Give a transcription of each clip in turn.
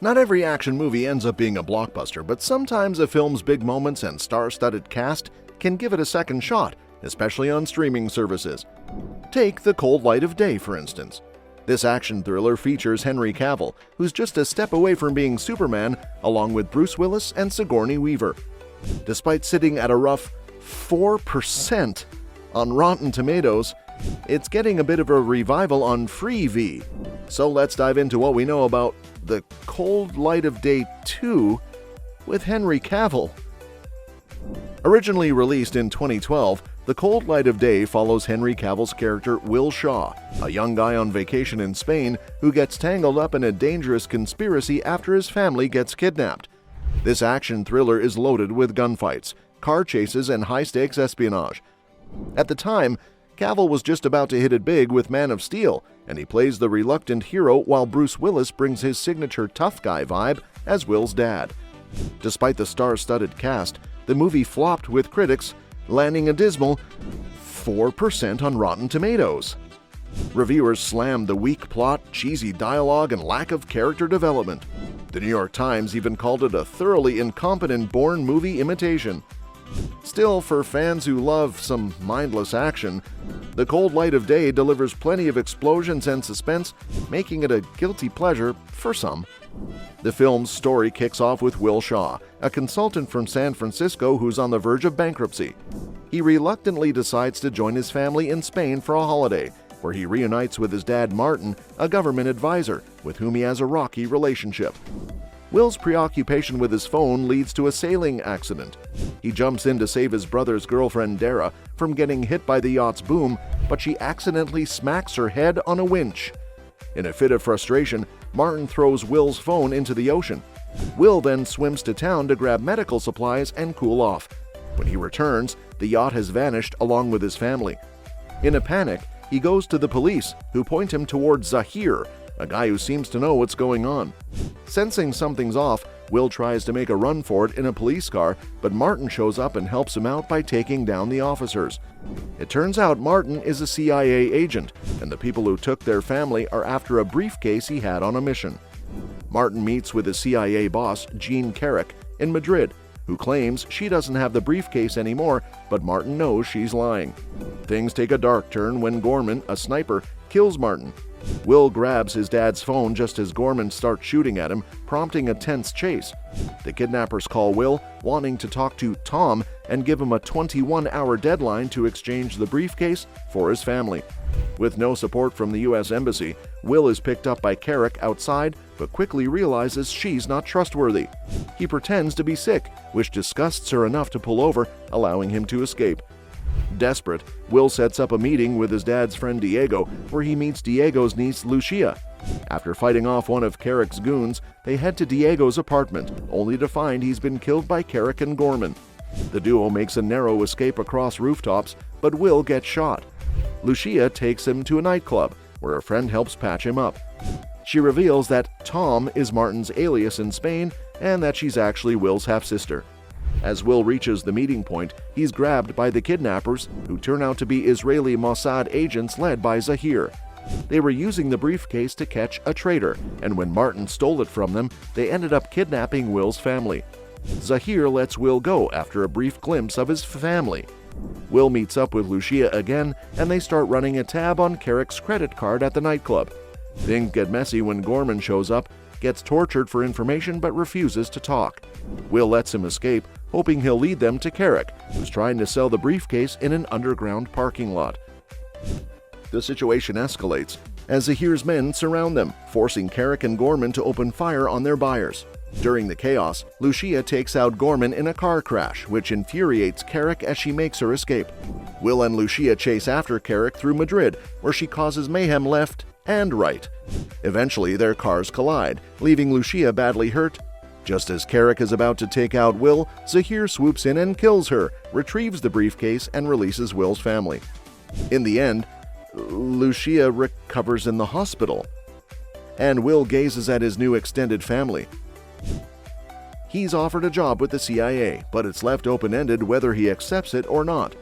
Not every action movie ends up being a blockbuster, but sometimes a film's big moments and star-studded cast can give it a second shot, especially on streaming services. Take The Cold Light of Day, for instance. This action thriller features Henry Cavill, who's just a step away from being Superman, along with Bruce Willis and Sigourney Weaver. Despite sitting at a rough 4% on Rotten Tomatoes, it's getting a bit of a revival on Freevee. So let's dive into what we know about The Cold Light of Day 2 with Henry Cavill. Originally released in 2012, The Cold Light of Day follows Henry Cavill's character Will Shaw, a young guy on vacation in Spain who gets tangled up in a dangerous conspiracy after his family gets kidnapped. This action thriller is loaded with gunfights, car chases, and high-stakes espionage. At the time, Cavill was just about to hit it big with Man of Steel, and he plays the reluctant hero while Bruce Willis brings his signature tough guy vibe as Will's dad. Despite the star-studded cast, the movie flopped with critics, landing a dismal 4% on Rotten Tomatoes. Reviewers slammed the weak plot, cheesy dialogue, and lack of character development. The New York Times even called it a thoroughly incompetent Bourne movie imitation. Still, for fans who love some mindless action, The Cold Light of Day delivers plenty of explosions and suspense, making it a guilty pleasure for some. The film's story kicks off with Will Shaw, a consultant from San Francisco who's on the verge of bankruptcy. He reluctantly decides to join his family in Spain for a holiday, where he reunites with his dad Martin, a government advisor, with whom he has a rocky relationship. Will's preoccupation with his phone leads to a sailing accident. He jumps in to save his brother's girlfriend Dara from getting hit by the yacht's boom, but she accidentally smacks her head on a winch. In a fit of frustration, Martin throws Will's phone into the ocean. Will then swims to town to grab medical supplies and cool off. When he returns, the yacht has vanished along with his family. In a panic, he goes to the police, who point him toward Zahir, a guy who seems to know what's going on. Sensing something's off, Will tries to make a run for it in a police car, but Martin shows up and helps him out by taking down the officers. It turns out Martin is a CIA agent, and the people who took their family are after a briefcase he had on a mission. Martin meets with his CIA boss, Jean Carrick, in Madrid, who claims she doesn't have the briefcase anymore, but Martin knows she's lying. Things take a dark turn when Gorman, a sniper, kills Martin. Will grabs his dad's phone just as Gorman starts shooting at him, prompting a tense chase. The kidnappers call Will, wanting to talk to Tom and give him a 21-hour deadline to exchange the briefcase for his family. With no support from the U.S. Embassy, Will is picked up by Carrick outside, but quickly realizes she's not trustworthy. He pretends to be sick, which disgusts her enough to pull over, allowing him to escape. Desperate, Will sets up a meeting with his dad's friend Diego, where he meets Diego's niece Lucia. After fighting off one of Carrick's goons, they head to Diego's apartment, only to find he's been killed by Carrick and Gorman. The duo makes a narrow escape across rooftops, but Will gets shot. Lucia takes him to a nightclub, where a friend helps patch him up. She reveals that Tom is Martin's alias in Spain, and that she's actually Will's half-sister. As Will reaches the meeting point, he's grabbed by the kidnappers, who turn out to be Israeli Mossad agents led by Zahir. They were using the briefcase to catch a traitor, and when Martin stole it from them, they ended up kidnapping Will's family. Zahir lets Will go after a brief glimpse of his family. Will meets up with Lucia again, and they start running a tab on Carrick's credit card at the nightclub. Things get messy when Gorman shows up, gets tortured for information but refuses to talk. Will lets him escape, hoping he'll lead them to Carrick, who's trying to sell the briefcase in an underground parking lot. The situation escalates as Zahir's men surround them, forcing Carrick and Gorman to open fire on their buyers. During the chaos, Lucia takes out Gorman in a car crash, which infuriates Carrick as she makes her escape. Will and Lucia chase after Carrick through Madrid, where she causes mayhem left and right. Eventually, their cars collide, leaving Lucia badly hurt. Just as Carrick is about to take out Will, Zahir swoops in and kills her, retrieves the briefcase, and releases Will's family. In the end, Lucia recovers in the hospital, and Will gazes at his new extended family. He's offered a job with the CIA, but it's left open-ended whether he accepts it or not.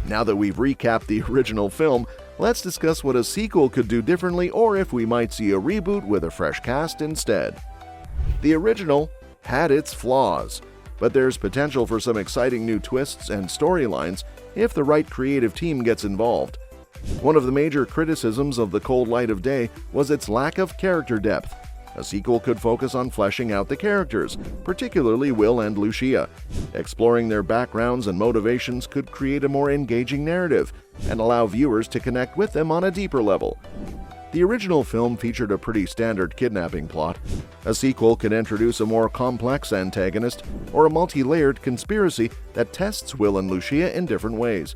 Now that we've recapped the original film, let's discuss what a sequel could do differently, or if we might see a reboot with a fresh cast instead. The original had its flaws, but there's potential for some exciting new twists and storylines if the right creative team gets involved. One of the major criticisms of The Cold Light of Day was its lack of character depth. A sequel could focus on fleshing out the characters, particularly Will and Lucia. Exploring their backgrounds and motivations could create a more engaging narrative and allow viewers to connect with them on a deeper level. The original film featured a pretty standard kidnapping plot. A sequel could introduce a more complex antagonist or a multi-layered conspiracy that tests Will and Lucia in different ways.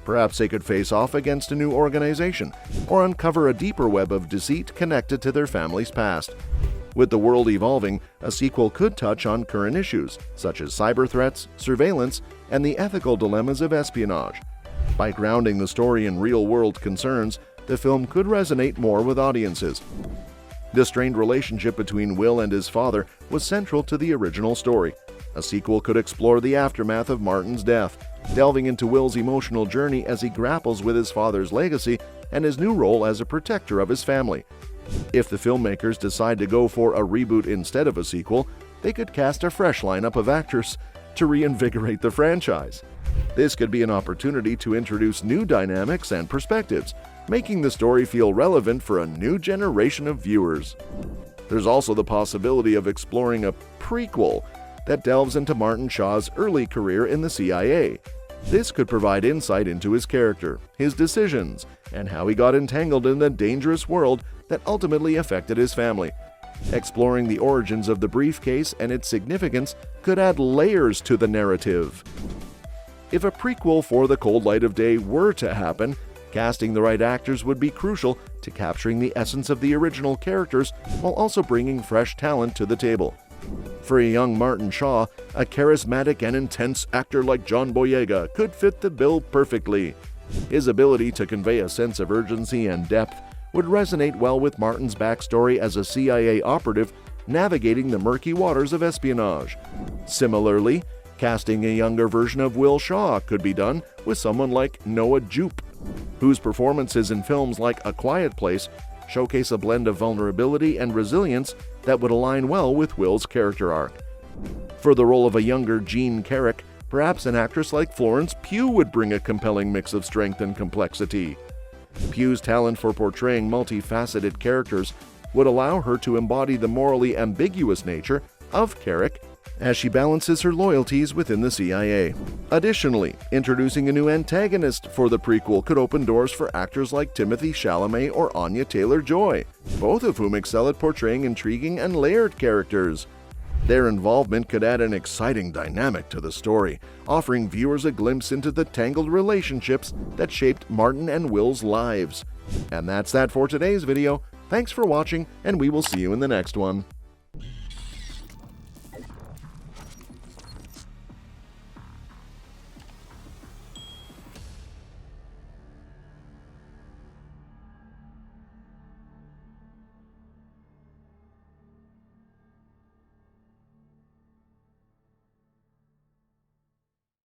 Perhaps they could face off against a new organization or uncover a deeper web of deceit connected to their family's past. With the world evolving, a sequel could touch on current issues such as cyber threats, surveillance, and the ethical dilemmas of espionage. By grounding the story in real-world concerns, the film could resonate more with audiences. The strained relationship between Will and his father was central to the original story. A sequel could explore the aftermath of Martin's death, delving into Will's emotional journey as he grapples with his father's legacy and his new role as a protector of his family. If the filmmakers decide to go for a reboot instead of a sequel, they could cast a fresh lineup of actors to reinvigorate the franchise. This could be an opportunity to introduce new dynamics and perspectives, making the story feel relevant for a new generation of viewers. There's also the possibility of exploring a prequel that delves into Martin Shaw's early career in the CIA. This could provide insight into his character, his decisions, and how he got entangled in the dangerous world that ultimately affected his family. Exploring the origins of the briefcase and its significance could add layers to the narrative. If a prequel for The Cold Light of Day were to happen, casting the right actors would be crucial to capturing the essence of the original characters while also bringing fresh talent to the table. For a young Martin Shaw, a charismatic and intense actor like John Boyega could fit the bill perfectly. His ability to convey a sense of urgency and depth would resonate well with Martin's backstory as a CIA operative navigating the murky waters of espionage. Similarly, casting a younger version of Will Shaw could be done with someone like Noah Jupe, whose performances in films like A Quiet Place showcase a blend of vulnerability and resilience that would align well with Will's character arc. For the role of a younger Jean Carrick, perhaps an actress like Florence Pugh would bring a compelling mix of strength and complexity. Pugh's talent for portraying multifaceted characters would allow her to embody the morally ambiguous nature of Carrick as she balances her loyalties within the CIA. Additionally, introducing a new antagonist for the prequel could open doors for actors like Timothée Chalamet or Anya Taylor-Joy, both of whom excel at portraying intriguing and layered characters. Their involvement could add an exciting dynamic to the story, offering viewers a glimpse into the tangled relationships that shaped Martin and Will's lives. And that's that for today's video. Thanks for watching, and we will see you in the next one.